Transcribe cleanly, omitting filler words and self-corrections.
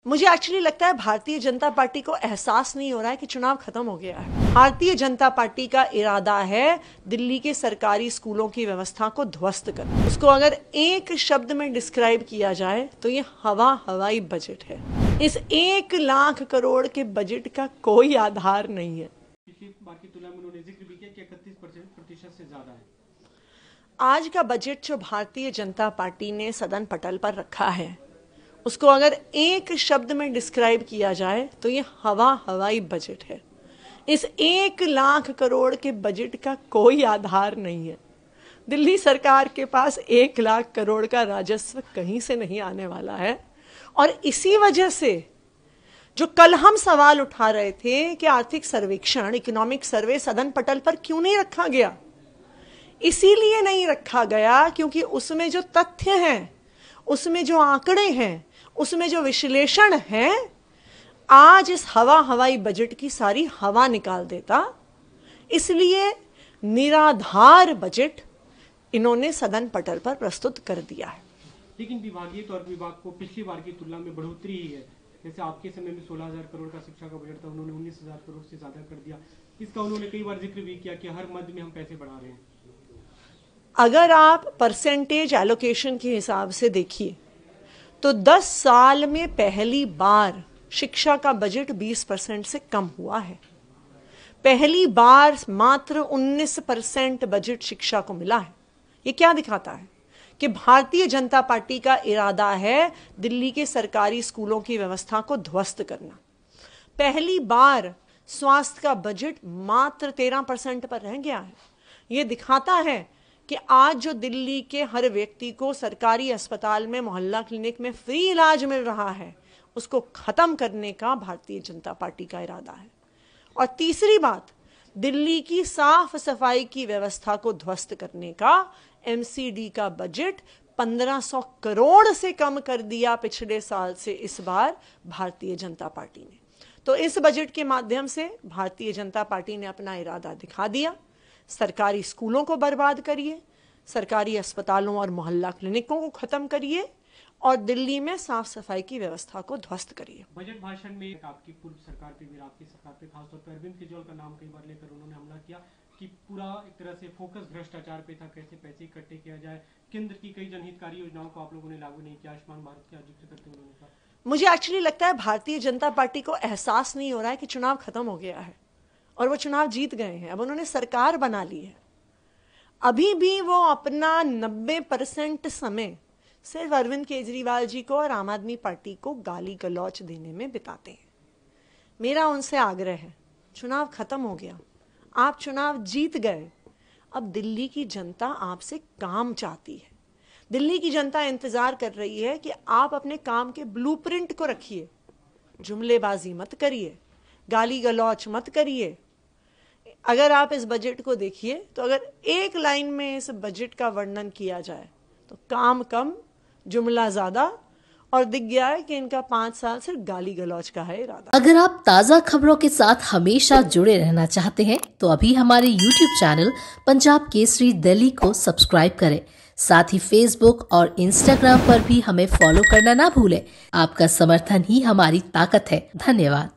मुझे एक्चुअली लगता है भारतीय जनता पार्टी को एहसास नहीं हो रहा है कि चुनाव खत्म हो गया है। भारतीय जनता पार्टी का इरादा है दिल्ली के सरकारी स्कूलों की व्यवस्था को ध्वस्त करना। उसको अगर एक शब्द में डिस्क्राइब किया जाए तो ये हवाई बजट है। इस 1 लाख करोड़ के बजट का कोई आधार नहीं है। पिछली बार की तुलना में उन्होंने जिक्र भी किया कि 31% से ज्यादा है। आज का बजट जो भारतीय जनता पार्टी ने सदन पटल पर रखा है उसको अगर एक शब्द में डिस्क्राइब किया जाए तो ये हवाई बजट है। इस 1 लाख करोड़ के बजट का कोई आधार नहीं है। दिल्ली सरकार के पास 1 लाख करोड़ का राजस्व कहीं से नहीं आने वाला है। और इसी वजह से जो कल हम सवाल उठा रहे थे कि आर्थिक सर्वेक्षण, इकोनॉमिक सर्वे सदन पटल पर क्यों नहीं रखा गया, इसीलिए नहीं रखा गया क्योंकि उसमें जो तथ्य हैं, उसमें जो आंकड़े हैं, उसमें जो विश्लेषण है, आज इस हवाई बजट की सारी हवा निकाल देता। इसलिए निराधार बजट इन्होंने सदन पटल पर प्रस्तुत कर दिया है। लेकिन विभागीय तौर पर विभाग को पिछली बार की तुलना में बढ़ोतरी ही है। जैसे आपके समय में 16,000 करोड़ का शिक्षा का बजट था, उन्होंने 19,000 करोड़ से ज्यादा कर दिया। इसका उन्होंने कई बार जिक्र भी किया कि हर मद में हम पैसे बढ़ा रहे हैं। अगर आप परसेंटेज एलोकेशन के हिसाब से देखिए तो 10 साल में पहली बार शिक्षा का बजट 20% से कम हुआ है। पहली बार मात्र 19% बजट शिक्षा को मिला है। ये क्या दिखाता है कि भारतीय जनता पार्टी का इरादा है दिल्ली के सरकारी स्कूलों की व्यवस्था को ध्वस्त करना। पहली बार स्वास्थ्य का बजट मात्र 13% पर रह गया है। ये दिखाता है कि आज जो दिल्ली के हर व्यक्ति को सरकारी अस्पताल में, मोहल्ला क्लिनिक में फ्री इलाज मिल रहा है, उसको खत्म करने का भारतीय जनता पार्टी का इरादा है। और तीसरी बात, दिल्ली की साफ सफाई की व्यवस्था को ध्वस्त करने का एमसीडी का बजट 1500 करोड़ से कम कर दिया पिछले साल से इस बार भारतीय जनता पार्टी ने। तो इस बजट के माध्यम से भारतीय जनता पार्टी ने अपना इरादा दिखा दिया। सरकारी स्कूलों को बर्बाद करिए, सरकारी अस्पतालों और मोहल्ला क्लिनिकों को खत्म करिए और दिल्ली में साफ सफाई की व्यवस्था को ध्वस्त करिए। बजट भाषण में आपकी पूर्व सरकार पे भी, आपकी सरकार पे खासतौर पर अरविंद केजरीवाल का नाम कई बार लेकर उन्होंने हमला किया कि पूरा एक तरह से फोकस भ्रष्टाचार पे था, कैसे पैसे इकट्ठे किया जाए। केंद्र की कई जनहितकारी योजनाओं को आप लोगों ने लागू नहीं किया। आयुष्मान भारत का जिक्र करते हुए उन्होंने कहा। मुझे एक्चुअली लगता है भारतीय जनता पार्टी को एहसास नहीं हो रहा है कि चुनाव खत्म हो गया है और वो चुनाव जीत गए हैं। अब उन्होंने सरकार बना ली है। अभी भी वो अपना 90% समय सिर्फ अरविंद केजरीवाल जी को और आम आदमी पार्टी को गाली गलौच देने में बिताते हैं। मेरा उनसे आग्रह है, चुनाव खत्म हो गया, आप चुनाव जीत गए। अब दिल्ली की जनता आपसे काम चाहती है। दिल्ली की जनता इंतजार कर रही है कि आप अपने काम के ब्लूप्रिंट को रखिए, जुमलेबाजी मत करिए, गाली गलौच मत करिए। अगर आप इस बजट को देखिए तो अगर एक लाइन में इस बजट का वर्णन किया जाए तो काम कम, जुमला ज्यादा, और दिख गया है कि इनका 5 साल सिर्फ गाली गलौच का है इरादा। अगर आप ताज़ा खबरों के साथ हमेशा जुड़े रहना चाहते हैं तो अभी हमारे YouTube चैनल पंजाब केसरी दिल्ली को सब्सक्राइब करें। साथ ही Facebook और Instagram पर भी हमें फॉलो करना ना भूलें। आपका समर्थन ही हमारी ताकत है। धन्यवाद।